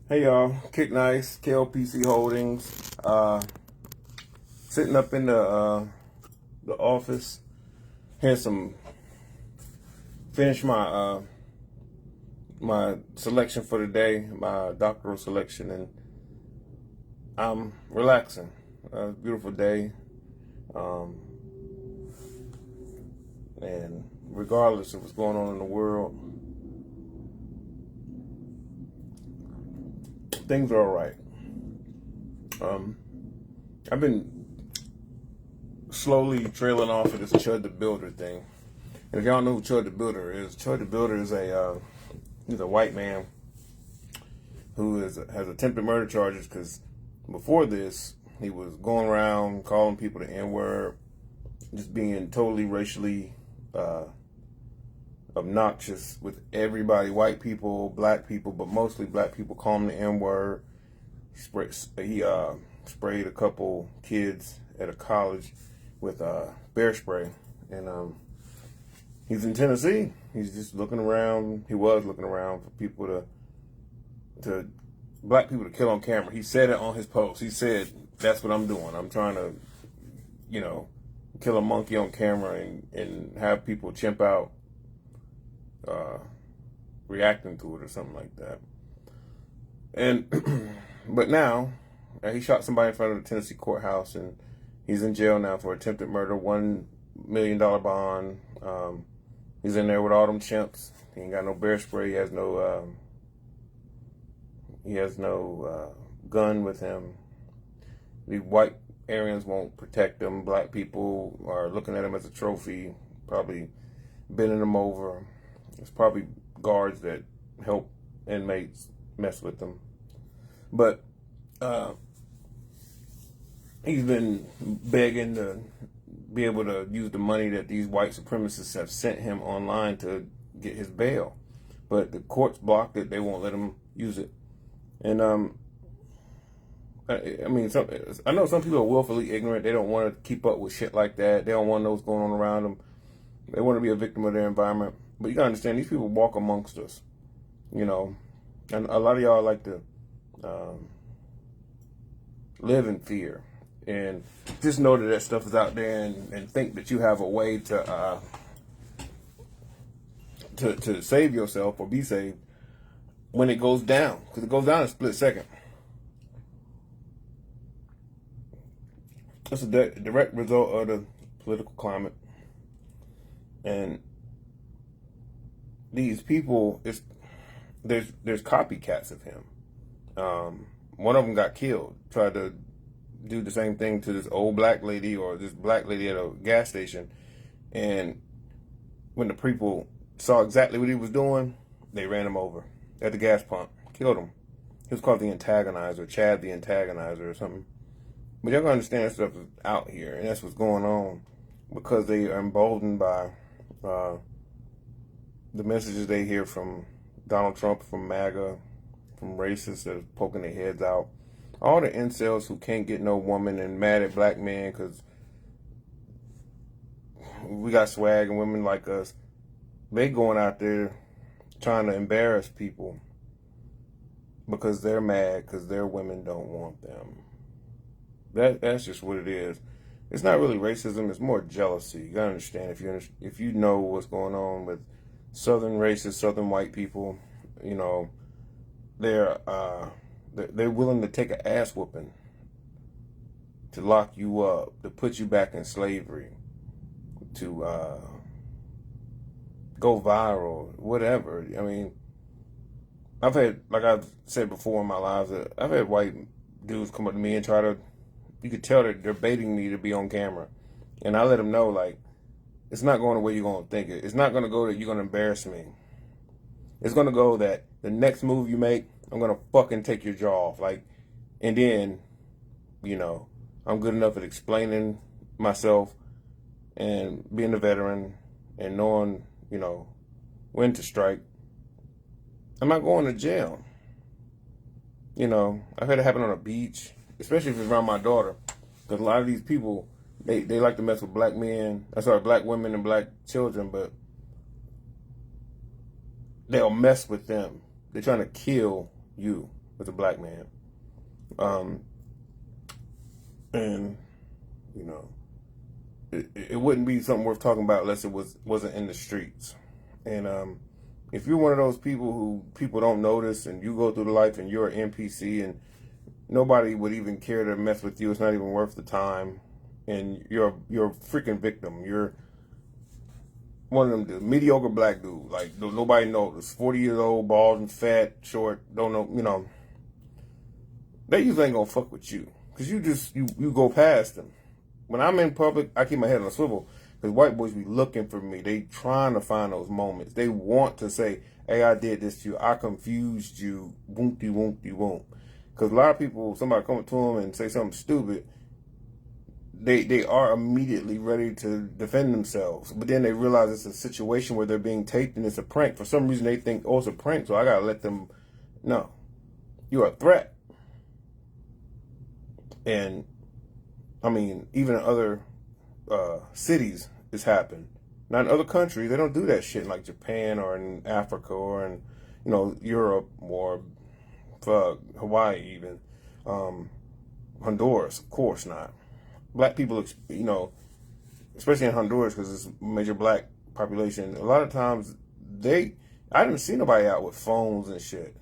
Hey y'all, Kick Nice, KLPC Holdings. Sitting up in the office, had finished my selection for the day, my doctoral selection, and I'm relaxing. Beautiful day, and regardless of what's going on in the world, things are all right. I've been slowly trailing off of this Chud the Builder thing. And if y'all know who Chud the Builder is, Chud the Builder is he's a white man who has attempted murder charges because before this, he was going around calling people the N-word, just being totally racially obnoxious with everybody, white people, black people, but mostly black people, calling the N-word. He sprayed a couple kids at a college with bear spray, and he's in Tennessee. He's just looking around. He was looking around for people black people to kill on camera. He said it on his post. He said, "That's what I'm doing. I'm trying to, kill a monkey on camera and have people chimp out reacting to it or something like that." And but now he shot somebody in front of the Tennessee courthouse, and he's in jail now for attempted murder, $1 million bond. He's in there with all them chimps. He ain't got no bear spray. He has no gun with him. The white Aryans won't protect him. Black people are looking at him as a trophy, probably bending him over. It's probably guards that help inmates mess with them. But he's been begging to be able to use the money that these white supremacists have sent him online to get his bail. But the courts blocked it. They won't let him use it. And I know some people are willfully ignorant. They don't want to keep up with shit like that. They don't want to know what's going on around them. They want to be a victim of their environment. But you gotta understand, these people walk amongst us, and a lot of y'all like to live in fear. And just know that stuff is out there, and think that you have a way to save yourself or be saved when it goes down, because it goes down in a split second. It's a direct result of the political climate, and these people, there's copycats of him. One of them got killed, tried to do the same thing to this old black lady or this black lady at a gas station, and when the people saw exactly what he was doing, they ran him over at the gas pump, killed him. He was called the Antagonizer, Chad the Antagonizer or something. But y'all gotta understand that stuff is out here, and that's what's going on because they are emboldened by the messages they hear from Donald Trump, from MAGA, from racists that are poking their heads out. All the incels who can't get no woman and mad at black men because we got swag and women like us, they going out there trying to embarrass people because they're mad because their women don't want them. That's just what it is. It's not really racism. It's more jealousy. You gotta understand, if you know what's going on with Southern racists, Southern white people, they're willing to take an ass whooping to lock you up, to put you back in slavery, to go viral, whatever. I mean, I've had, like I've said before in my lives, I've had white dudes come up to me and try to, you could tell they're baiting me to be on camera. And I let them know, like, it's not going the way you're going to think it. It's not going to go that you're going to embarrass me. It's going to go that the next move you make, I'm going to fucking take your jaw off. Like, and then, I'm good enough at explaining myself and being a veteran and knowing, when to strike. I'm not going to jail. I've had it happen on a beach, especially if it's around my daughter. Because a lot of these people, they like to mess with black men, black women and black children, but they'll mess with them. They're trying to kill you. as a black man. Um, and you know, it wouldn't be something worth talking about unless it wasn't in the streets. And if you're one of those people who people don't notice, and you go through the life and you're an NPC and nobody would even care to mess with you, it's not even worth the time, and you're a freaking victim. You're one of them mediocre black dudes. Like nobody knows. 40 years old, bald and fat, short. Don't know. You know, they usually ain't gonna fuck with you because you go past them. When I'm in public, I keep my head on a swivel because white boys be looking for me. They trying to find those moments. They want to say, "Hey, I did this to you. I confused you." Wompty wompty womp. Because a lot of people, somebody come to them and say something stupid, they are immediately ready to defend themselves. But then they realize it's a situation where they're being taped and it's a prank. For some reason, they think, oh, it's a prank, so I got to let them know. You're a threat. And, I mean, even in other cities, it's happened. Not in other countries. They don't do that shit like Japan or in Africa or in, you know, Europe or Hawaii even. Honduras, of course not. Black people, you know, especially in Honduras because it's a major black population, a lot of times I didn't see nobody out with phones and shit.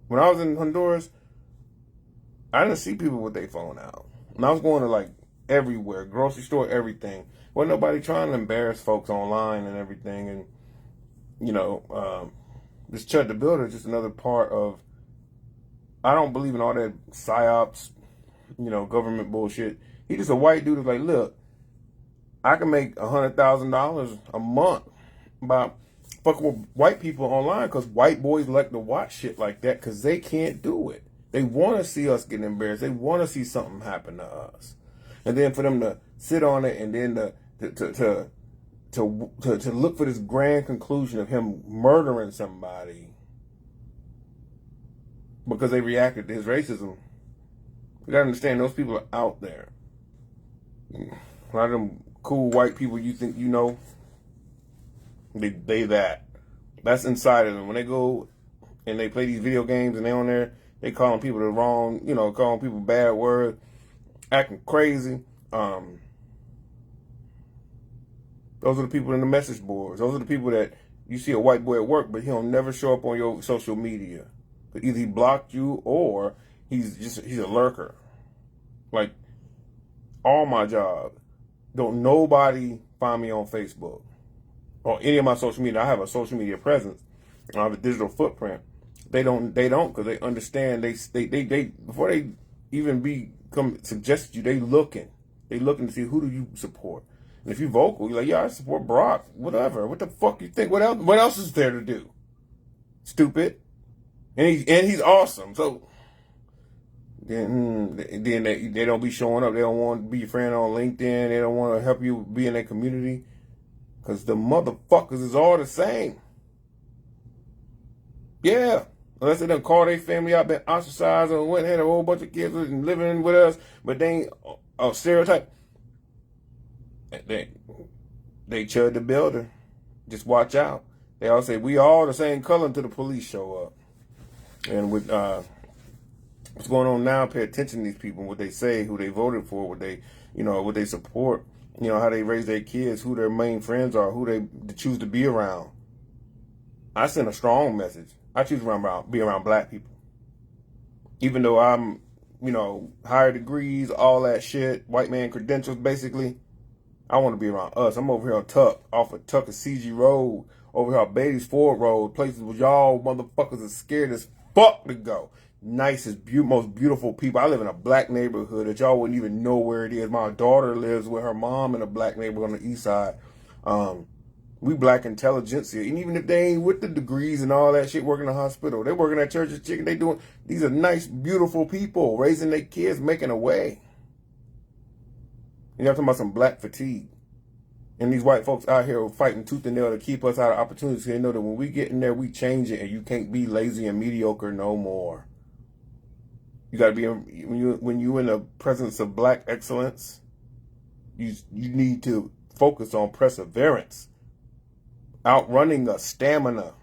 When I was in Honduras, I didn't see people with their phone out. And I was going to like everywhere, grocery store, everything. Wasn't nobody trying to embarrass folks online and everything. And, you know, this Chud the Builder is just another part of, I don't believe in all that psyops, you know, government bullshit. He just a white dude who's like, look, I can make $100,000 a month by fucking with white people online because white boys like to watch shit like that because they can't do it. They want to see us getting embarrassed. They want to see something happen to us. And then for them to sit on it and then to look for this grand conclusion of him murdering somebody because they reacted to his racism. You gotta understand, those people are out there. A lot of them cool white people you think you know, that's inside of them. When they go and they play these video games and they on there, they calling people the wrong, you know, calling people bad words, acting crazy. Those are the people in the message boards. Those are the people that you see a white boy at work, but he'll never show up on your social media. But either he blocked you or he's a lurker. Like, all my job, don't nobody find me on Facebook or any of my social media. I have a social media presence. I have a digital footprint. They don't because they understand they before they even suggest you, they looking to see who do you support. And if you vocal, you're like, yeah, I support Brock, whatever. What the fuck you think? What else is there to do? Stupid. And he's awesome. So then they don't be showing up. They don't want to be your friend on LinkedIn. They don't want to help you be in their community because the motherfuckers is all the same. Yeah, unless they done call their family out, been ostracized, or went and had a whole bunch of kids and living with us, but they ain't a stereotype. They Chud the Builder. Just watch out. They all say we all the same color until the police show up. And with what's going on now, pay attention to these people, what they say, who they voted for, what they support, you know, how they raise their kids, who their main friends are, who they choose to be around. I send a strong message. I choose to be around black people. Even though I'm, you know, higher degrees, all that shit, white man credentials, basically, I want to be around us. I'm over here on off of Tuckasegee Road, over here on Beatty's Ford Road, places where y'all motherfuckers are scared as fuck to go. Nicest, most beautiful people. I live in a black neighborhood that y'all wouldn't even know where it is. My daughter lives with her mom in a black neighborhood on the east side. We black intelligentsia, and even if they ain't with the degrees and all that shit, working in the hospital, they working at Church's Chicken. These are nice, beautiful people raising their kids, making a way. And y'all talking about some black fatigue. And these white folks out here fighting tooth and nail to keep us out of opportunities. They know that when we get in there, we change it, and you can't be lazy and mediocre no more. You gotta be when you in the presence of black excellence. You need to focus on perseverance, outrunning a stamina.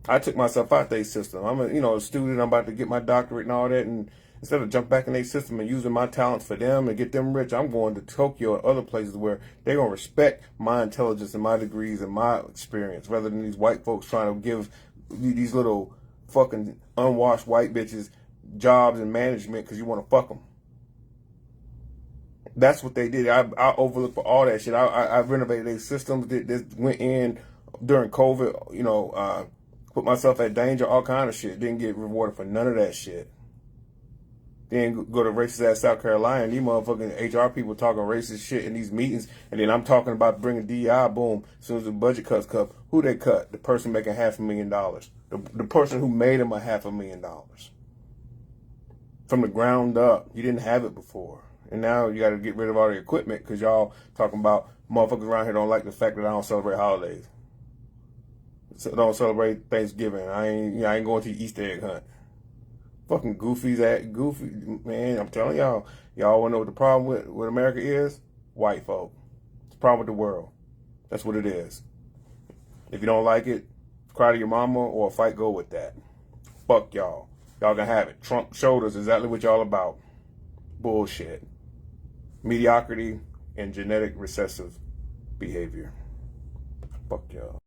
I took myself out their system. I'm a student. I'm about to get my doctorate and all that. And instead of jumping back in their system and using my talents for them and get them rich, I'm going to Tokyo and other places where they're going to respect my intelligence and my degrees and my experience rather than these white folks trying to give these little fucking unwashed white bitches jobs and management because you want to fuck them. That's what they did. I overlooked for all that shit. I renovated their systems. That went in during COVID. Put myself at danger. All kind of shit. Didn't get rewarded for none of that shit. Then go to racist ass South Carolina. And these motherfucking HR people talking racist shit in these meetings. And then I'm talking about bringing DI. Boom. As soon as the budget cuts cut, who they cut? The person making $500,000. The person who made him $500,000 from the ground up. You didn't have it before. And now you got to get rid of all the equipment because y'all talking about motherfuckers around here don't like the fact that I don't celebrate holidays. So don't celebrate Thanksgiving. I ain't going to the Easter egg hunt. Fucking goofy, man. I'm telling y'all want to know what the problem with America is? White folk. It's a problem with the world. That's what it is. If you don't like it, cry to your mama or fight go with that. Fuck y'all. Y'all gonna have it. Trump showed us exactly what y'all about. Bullshit. Mediocrity and genetic recessive behavior. Fuck y'all.